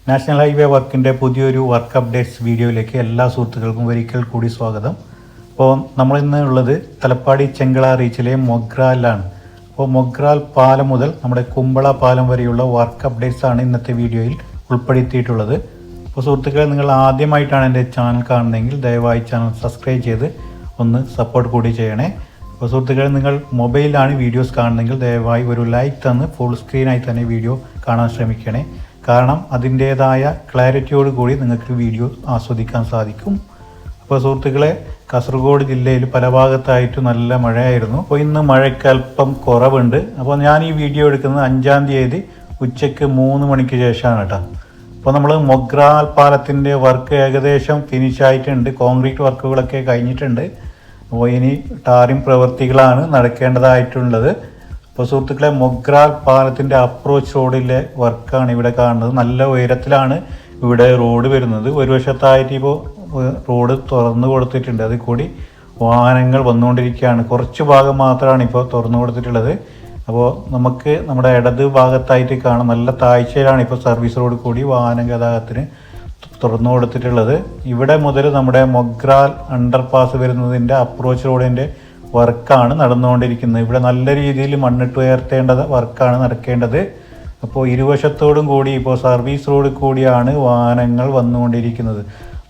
National highway വർക്കിൻ്റെ പുതിയൊരു work updates വീഡിയോയിലേക്ക് എല്ലാ സുഹൃത്തുക്കൾക്കും ഒരിക്കൽ കൂടി സ്വാഗതം. അപ്പോൾ നമ്മളിന്ന് ഉള്ളത് തലപ്പാടി ചെങ്കള റീച്ചിലെ മൊഗ്രാലാണ്. അപ്പോൾ മൊഗ്രാൽ പാലം മുതൽ നമ്മുടെ കുമ്പള പാലം വരെയുള്ള വർക്ക് അപ്ഡേറ്റ്സ് ആണ് ഇന്നത്തെ വീഡിയോയിൽ ഉൾപ്പെടുത്തിയിട്ടുള്ളത്. അപ്പോൾ സുഹൃത്തുക്കളെ, നിങ്ങൾ ആദ്യമായിട്ടാണ് എൻ്റെ ചാനൽ കാണുന്നതെങ്കിൽ ദയവായി ചാനൽ സബ്സ്ക്രൈബ് ചെയ്ത് ഒന്ന് സപ്പോർട്ട് കൂടി ചെയ്യണേ. അപ്പോൾ സുഹൃത്തുക്കളെ, നിങ്ങൾ മൊബൈലിലാണ് വീഡിയോസ് കാണുന്നതെങ്കിൽ ദയവായി ഒരു ലൈക്ക് തന്ന് ഫുൾ സ്ക്രീനായി തന്നെ വീഡിയോ കാണാൻ ശ്രമിക്കണേ. കാരണം അതിൻ്റേതായ ക്ലാരിറ്റിയോട് കൂടി നിങ്ങൾക്ക് വീഡിയോ ആസ്വദിക്കാൻ സാധിക്കും. അപ്പോൾ സുഹൃത്തുക്കളെ, കാസർഗോഡ് ജില്ലയിൽ പല ഭാഗത്തായിട്ട് നല്ല മഴയായിരുന്നു. അപ്പോൾ ഇന്ന് മഴയ്ക്ക് അല്പം കുറവുണ്ട്. അപ്പോൾ ഞാൻ ഈ വീഡിയോ എടുക്കുന്നത് 5-ാം തീയതി ഉച്ചയ്ക്ക് 3 മണിക്ക് ശേഷമാണ് കേട്ടോ. അപ്പോൾ നമ്മൾ മൊഗ്രാൽ പാലത്തിൻ്റെ വർക്ക് ഏകദേശം ഫിനിഷായിട്ടുണ്ട്. കോൺക്രീറ്റ് വർക്കുകളൊക്കെ കഴിഞ്ഞിട്ടുണ്ട്. അപ്പോൾ ഇനി ടാറിംഗ് പ്രവൃത്തികളാണ് നടക്കേണ്ടതായിട്ടുള്ളത്. അപ്പോൾ സുഹൃത്തുക്കളെ, മൊഗ്രാൽ പാലത്തിൻ്റെ അപ്രോച്ച് റോഡിലെ വർക്കാണ് ഇവിടെ കാണുന്നത്. നല്ല ഉയരത്തിലാണ് ഇവിടെ റോഡ് വരുന്നത്. ഒരു വശത്തായിട്ട് ഇപ്പോൾ റോഡ് തുറന്നു കൊടുത്തിട്ടുണ്ട്. അതിൽ കൂടി വാഹനങ്ങൾ വന്നുകൊണ്ടിരിക്കുകയാണ്. കുറച്ച് ഭാഗം മാത്രമാണ് ഇപ്പോൾ തുറന്നു കൊടുത്തിട്ടുള്ളത്. അപ്പോൾ നമുക്ക് നമ്മുടെ ഇടത് ഭാഗത്തായിട്ട് കാണാം, നല്ല താഴ്ചയിലാണ് ഇപ്പോൾ സർവീസ് റോഡ് കൂടി വാഹന ഗതാഗതത്തിന് തുറന്നു കൊടുത്തിട്ടുള്ളത്. ഇവിടെ മുതൽ നമ്മുടെ മൊഗ്രാൽ അണ്ടർപാസ് വരുന്നതിൻ്റെ അപ്രോച്ച് റോഡിൻ്റെ വർക്കാണ് നടന്നുകൊണ്ടിരിക്കുന്നത്. ഇവിടെ നല്ല രീതിയിൽ മണ്ണിട്ട് ഉയർത്തേണ്ട വർക്കാണ് നടക്കേണ്ടത്. അപ്പോൾ ഇരുവശത്തോടും കൂടി ഇപ്പോൾ സർവീസ് റോഡ് കൂടിയാണ് വാഹനങ്ങൾ വന്നുകൊണ്ടിരിക്കുന്നത്.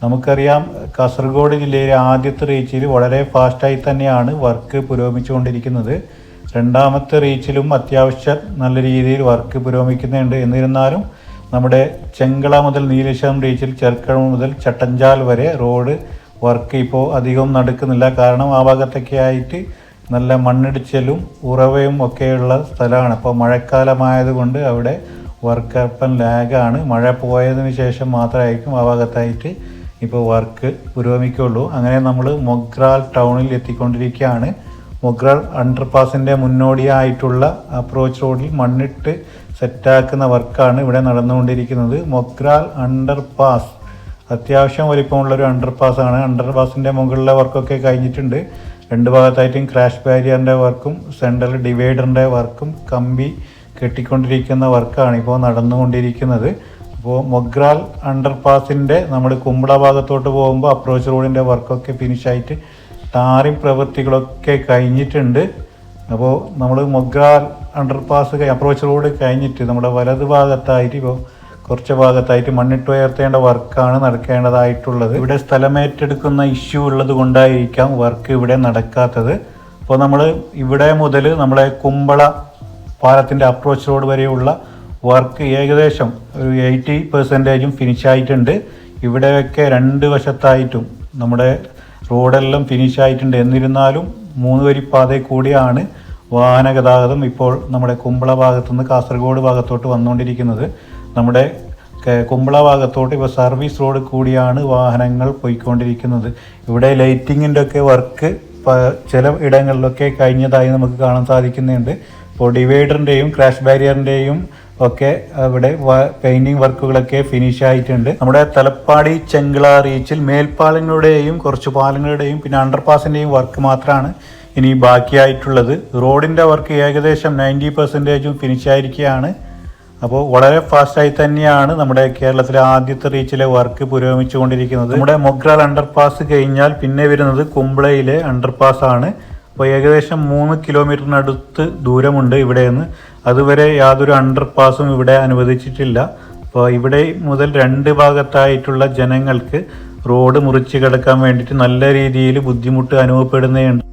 നമുക്കറിയാം, കാസർഗോഡ് ജില്ലയിലെ ആദ്യത്തെ റീച്ചിൽ വളരെ ഫാസ്റ്റായി തന്നെയാണ് വർക്ക് പുരോഗമിച്ചുകൊണ്ടിരിക്കുന്നത്. രണ്ടാമത്തെ റീച്ചിലും അത്യാവശ്യം നല്ല രീതിയിൽ വർക്ക് പുരോഗമിക്കുന്നുണ്ട്. എന്നിരുന്നാലും നമ്മുടെ ചെങ്കള മുതൽ നീലേശ്വരം റീച്ചിൽ ചെർക്കള മുതൽ ചട്ടഞ്ചാൽ വരെ റോഡ് വർക്ക് ഇപ്പോൾ അധികം നടക്കുന്നില്ല. കാരണം ആ ഭാഗത്തൊക്കെ ആയിട്ട് നല്ല മണ്ണിടിച്ചലും ഉറവയും ഒക്കെയുള്ള സ്ഥലമാണ്. അപ്പോൾ മഴക്കാലമായതുകൊണ്ട് അവിടെ വർക്ക് അല്പം ലാഗാണ്. മഴ പോയതിന് ശേഷം മാത്രമായിരിക്കും ആ ഭാഗത്തായിട്ട് ഇപ്പോൾ വർക്ക് പുരോഗമിക്കുള്ളൂ. അങ്ങനെ നമ്മൾ മൊഗ്രാൽ ടൗണിൽ എത്തിക്കൊണ്ടിരിക്കുകയാണ്. മൊഗ്രാൽ അണ്ടർപാസിൻ്റെ മുന്നോടിയായിട്ടുള്ള അപ്രോച്ച് റോഡിൽ മണ്ണിട്ട് സെറ്റാക്കുന്ന വർക്കാണ് ഇവിടെ നടന്നുകൊണ്ടിരിക്കുന്നത്. മൊഗ്രാൽ അണ്ടർപാസ് അത്യാവശ്യം വലിപ്പമുള്ളൊരു അണ്ടർപാസാണ്. അണ്ടർപാസിൻ്റെ മുകളിലെ വർക്കൊക്കെ കഴിഞ്ഞിട്ടുണ്ട്. രണ്ട് ഭാഗത്തായിട്ടും ക്രാഷ് ബാരിയറിൻ്റെ വർക്കും സെൻട്രൽ ഡിവൈഡറിൻ്റെ വർക്കും കമ്പി കെട്ടിക്കൊണ്ടിരിക്കുന്ന വർക്കാണ് ഇപ്പോൾ നടന്നുകൊണ്ടിരിക്കുന്നത്. അപ്പോൾ മൊഗ്രാൽ അണ്ടർപാസിൻ്റെ നമ്മൾ കുമ്പള ഭാഗത്തോട്ട് പോകുമ്പോൾ അപ്രോച്ച് റോഡിൻ്റെ വർക്കൊക്കെ ഫിനിഷായിട്ട് ടാറിംഗ് പ്രവൃത്തികളൊക്കെ കഴിഞ്ഞിട്ടുണ്ട്. അപ്പോൾ നമ്മൾ മൊഗ്രാൽ അണ്ടർപാസ് അപ്രോച്ച് റോഡ് കഴിഞ്ഞിട്ട് നമ്മുടെ വലത് ഭാഗത്തായിട്ട് ഇപ്പോൾ കുറച്ച് ഭാഗത്തായിട്ട് മണ്ണിട്ട് ഉയർത്തേണ്ട വർക്കാണ് നടക്കേണ്ടതായിട്ടുള്ളത്. ഇവിടെ സ്ഥലമേറ്റെടുക്കുന്ന ഇഷ്യൂ ഉള്ളത് കൊണ്ടായിരിക്കാം വർക്ക് ഇവിടെ നടക്കാത്തത്. അപ്പോൾ നമ്മൾ ഇവിടെ മുതൽ നമ്മളെ കുമ്പള പാലത്തിൻ്റെ അപ്രോച്ച് റോഡ് വരെയുള്ള വർക്ക് ഏകദേശം ഒരു 80% ഫിനിഷായിട്ടുണ്ട്. ഇവിടെയൊക്കെ രണ്ട് വശത്തായിട്ടും നമ്മുടെ റോഡെല്ലാം ഫിനിഷായിട്ടുണ്ട്. എന്നിരുന്നാലും 3 വരിപ്പാതയിൽ കൂടിയാണ് വാഹന ഗതാഗതം ഇപ്പോൾ നമ്മുടെ കുമ്പള ഭാഗത്തുനിന്ന് കാസർഗോഡ് ഭാഗത്തോട്ട് വന്നുകൊണ്ടിരിക്കുന്നത്. നമ്മുടെ കുമ്പള ഭാഗത്തോട്ട് ഇപ്പോൾ സർവീസ് റോഡ് കൂടിയാണ് വാഹനങ്ങൾ പോയിക്കൊണ്ടിരിക്കുന്നത്. ഇവിടെ ലൈറ്റിങ്ങിൻ്റെ ഒക്കെ വർക്ക് ചില ഇടങ്ങളിലൊക്കെ കഴിഞ്ഞതായി നമുക്ക് കാണാൻ സാധിക്കുന്നുണ്ട്. ഇപ്പോൾ ഡിവൈഡറിൻ്റെയും ക്രാഷ് ബാരിയറിൻ്റെയും ഒക്കെ ഇവിടെ പെയിൻറ്റിങ് വർക്കുകളൊക്കെ ഫിനിഷ് ആയിട്ടുണ്ട്. നമ്മുടെ തലപ്പാടി ചെങ്കള റീച്ചിൽ മേൽപ്പാലങ്ങളുടെയും കുറച്ച് പാലങ്ങളുടെയും പിന്നെ അണ്ടർപാസിൻ്റെയും വർക്ക് മാത്രമാണ് ഇനി ബാക്കിയായിട്ടുള്ളത്. റോഡിൻ്റെ വർക്ക് ഏകദേശം 90% ഫിനിഷ് ആയിരിക്കുകയാണ്. അപ്പോൾ വളരെ ഫാസ്റ്റായി തന്നെയാണ് നമ്മുടെ കേരളത്തിലെ ആദ്യത്തെ റീച്ചിലെ വർക്ക് പുരോഗമിച്ചുകൊണ്ടിരിക്കുന്നത്. നമ്മുടെ മൊഗ്രാൽ അണ്ടർപാസ് കഴിഞ്ഞാൽ പിന്നെ വരുന്നത് കുമ്പളയിലെ അണ്ടർപാസ് ആണ്. അപ്പോൾ ഏകദേശം 3 കിലോമീറ്ററിനടുത്ത് ദൂരമുണ്ട് ഇവിടെ നിന്ന്. അതുവരെ യാതൊരു അണ്ടർപാസും ഇവിടെ അനുവദിച്ചിട്ടില്ല. അപ്പോൾ ഇവിടെ മുതൽ 2 ഭാഗത്തായിട്ടുള്ള ജനങ്ങൾക്ക് റോഡ് മുറിച്ച് കിടക്കാൻ വേണ്ടിയിട്ട് നല്ല രീതിയിൽ ബുദ്ധിമുട്ട് അനുഭവപ്പെടുന്നുണ്ട്.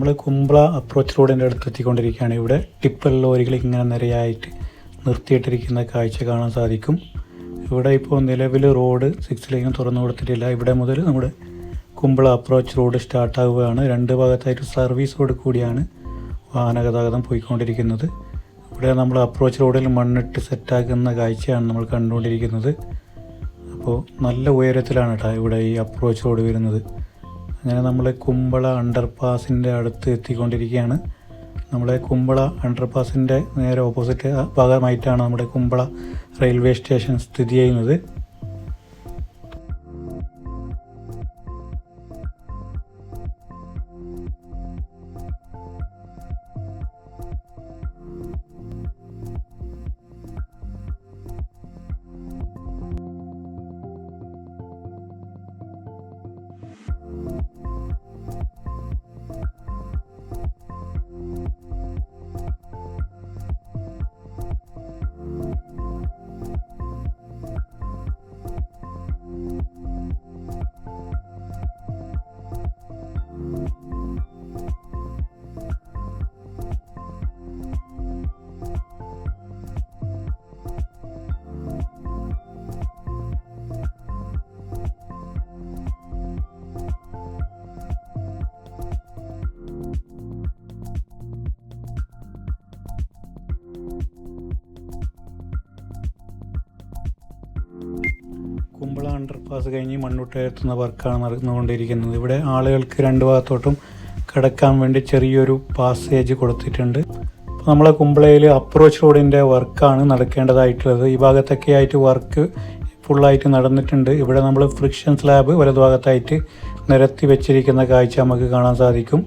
നമ്മൾ കുമ്പള അപ്രോച്ച് റോഡിൻ്റെ അടുത്ത് എത്തിക്കൊണ്ടിരിക്കുകയാണ്. ഇവിടെ ടിപ്പർ ലോറികൾ ഇങ്ങനെ നിരയായിട്ട് നിർത്തിയിട്ടിരിക്കുന്ന കാഴ്ച കാണാൻ സാധിക്കും. ഇവിടെ ഇപ്പോൾ നിലവിൽ റോഡ് 6 ലൈനും തുറന്നു കൊടുത്തിട്ടില്ല. ഇവിടെ മുതൽ നമ്മുടെ കുമ്പള അപ്രോച്ച് റോഡ് സ്റ്റാർട്ടാവുകയാണ്. 2 ഭാഗത്തായിട്ട് സർവീസ് റോഡ് കൂടിയാണ് വാഹനഗതാഗതം പോയിക്കൊണ്ടിരിക്കുന്നത്. ഇവിടെ നമ്മൾ അപ്രോച്ച് റോഡിൽ മണ്ണിട്ട് സെറ്റാക്കുന്ന കാഴ്ചയാണ് നമ്മൾ കണ്ടുകൊണ്ടിരിക്കുന്നത്. അപ്പോൾ നല്ല ഉയരത്തിലാണ് കേട്ടോ ഇവിടെ ഈ അപ്രോച്ച് റോഡ് വരുന്നത്. അങ്ങനെ നമ്മൾ കുമ്പള അണ്ടർപാസിൻ്റെ അടുത്ത് എത്തിക്കൊണ്ടിരിക്കുകയാണ്. നമ്മുടെ കുമ്പള അണ്ടർപാസിൻ്റെ നേരെ ഓപ്പോസിറ്റ് ഭാഗമായിട്ടാണ് നമ്മുടെ കുമ്പള റെയിൽവേ സ്റ്റേഷൻ സ്ഥിതി ചെയ്യുന്നത്. കുമ്പള അണ്ടർപാസ് കഴിഞ്ഞ് മണ്ണുട്ടയെത്തുന്ന വർക്കാണ് നടന്നുകൊണ്ടിരിക്കുന്നത്. ഇവിടെ ആളുകൾക്ക് 2 ഭാഗത്തോട്ടും കിടക്കാൻ വേണ്ടി ചെറിയൊരു പാസേജ് കൊടുത്തിട്ടുണ്ട്. അപ്പോൾ നമ്മളെ കുമ്പളയിൽ അപ്രോച്ച് റോഡിൻ്റെ വർക്കാണ് നടക്കേണ്ടതായിട്ടുള്ളത്. ഈ ഭാഗത്തൊക്കെ ആയിട്ട് വർക്ക് ഫുള്ളായിട്ട് നടന്നിട്ടുണ്ട്. ഇവിടെ നമ്മൾ ഫ്രിക്ഷൻ സ്ലാബ് വലതുഭാഗത്തായിട്ട് നിരത്തി വെച്ചിരിക്കുന്ന കാഴ്ച നമുക്ക് കാണാൻ സാധിക്കും.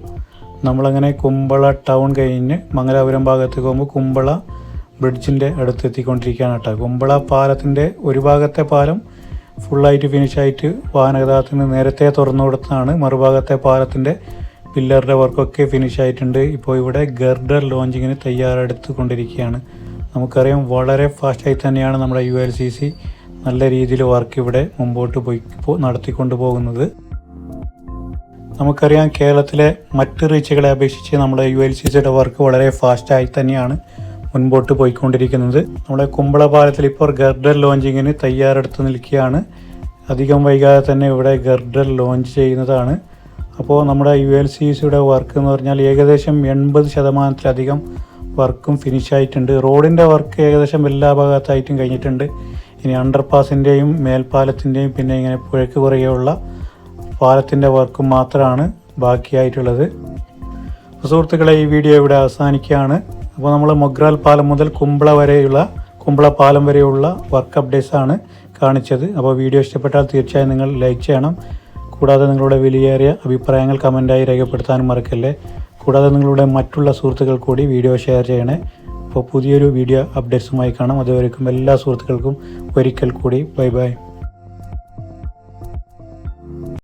നമ്മളങ്ങനെ കുമ്പള ടൗൺ കഴിഞ്ഞ് മംഗലാപുരം ഭാഗത്തേക്ക് പോകുമ്പോൾ കുമ്പള ബ്രിഡ്ജിൻ്റെ അടുത്തെത്തിക്കൊണ്ടിരിക്കുകയാണ് കേട്ടോ. കുമ്പള പാലത്തിൻ്റെ ഒരു ഭാഗത്തെ പാലം ഫുള്ളായിട്ട് ഫിനിഷായിട്ട് വാഹനഗതാഗതത്തിന് നേരത്തെ തുറന്നു കൊടുത്തതാണ്. മറുഭാഗത്തെ പാലത്തിൻ്റെ പില്ലറുടെ വർക്കൊക്കെ ഫിനിഷായിട്ടുണ്ട്. ഇപ്പോൾ ഇവിടെ ഗർഡർ ലോഞ്ചിങ്ങിന് തയ്യാറെടുത്തുകൊണ്ടിരിക്കുകയാണ്. നമുക്കറിയാം വളരെ ഫാസ്റ്റായി തന്നെയാണ് നമ്മുടെ ULCC നല്ല രീതിയിൽ വർക്ക് ഇവിടെ മുമ്പോട്ട് നടത്തിക്കൊണ്ടു പോകുന്നത്. നമുക്കറിയാം കേരളത്തിലെ മറ്റ് റീച്ചുകളെ അപേക്ഷിച്ച് നമ്മുടെ ULCCയുടെ വർക്ക് വളരെ ഫാസ്റ്റായി തന്നെയാണ് മുൻപോട്ട് പോയിക്കൊണ്ടിരിക്കുന്നത്. നമ്മുടെ കുമ്പള പാലത്തിൽ ഇപ്പോൾ ഗർഡർ ലോഞ്ചിങ്ങിന് തയ്യാറെടുത്ത് നിൽക്കുകയാണ്. അധികം വൈകാതെ തന്നെ ഇവിടെ ഗർഡർ ലോഞ്ച് ചെയ്യുന്നതാണ്. അപ്പോൾ നമ്മുടെ ULCCയുടെ വർക്ക് എന്ന് പറഞ്ഞാൽ ഏകദേശം 80% വർക്കും ഫിനിഷായിട്ടുണ്ട്. റോഡിൻ്റെ വർക്ക് ഏകദേശം എല്ലാ ഭാഗത്തായിട്ടും കഴിഞ്ഞിട്ടുണ്ട്. ഇനി അണ്ടർപാസിൻ്റെയും മേൽപ്പാലത്തിൻ്റെയും പിന്നെ ഇങ്ങനെ പുഴയ്ക്ക് കുറുകെയുള്ള പാലത്തിൻ്റെ വർക്കും മാത്രമാണ് ബാക്കിയായിട്ടുള്ളത്. സുഹൃത്തുക്കളെ, ഈ വീഡിയോ ഇവിടെ അവസാനിക്കുകയാണ്. അപ്പോൾ നമ്മൾ മൊഗ്രാൽ പാലം മുതൽ കുമ്പള പാലം വരെയുള്ള വർക്ക് അപ്ഡേറ്റ്സ് ആണ് കാണിച്ചത്. അപ്പോൾ വീഡിയോ ഇഷ്ടപ്പെട്ടാൽ തീർച്ചയായും നിങ്ങൾ ലൈക്ക് ചെയ്യണം. കൂടാതെ നിങ്ങളുടെ വിലയേറിയ അഭിപ്രായങ്ങൾ കമൻറ്റായി രേഖപ്പെടുത്താനും മറക്കല്ലേ. കൂടാതെ നിങ്ങളുടെ മറ്റുള്ള സുഹൃത്തുക്കൾ കൂടി വീഡിയോ ഷെയർ ചെയ്യണേ. അപ്പോൾ പുതിയൊരു വീഡിയോ അപ്ഡേറ്റ്സുമായി കാണാം. അതുവരേക്കും എല്ലാ സുഹൃത്തുക്കൾക്കും ഒരിക്കൽ കൂടി ബൈ ബൈ.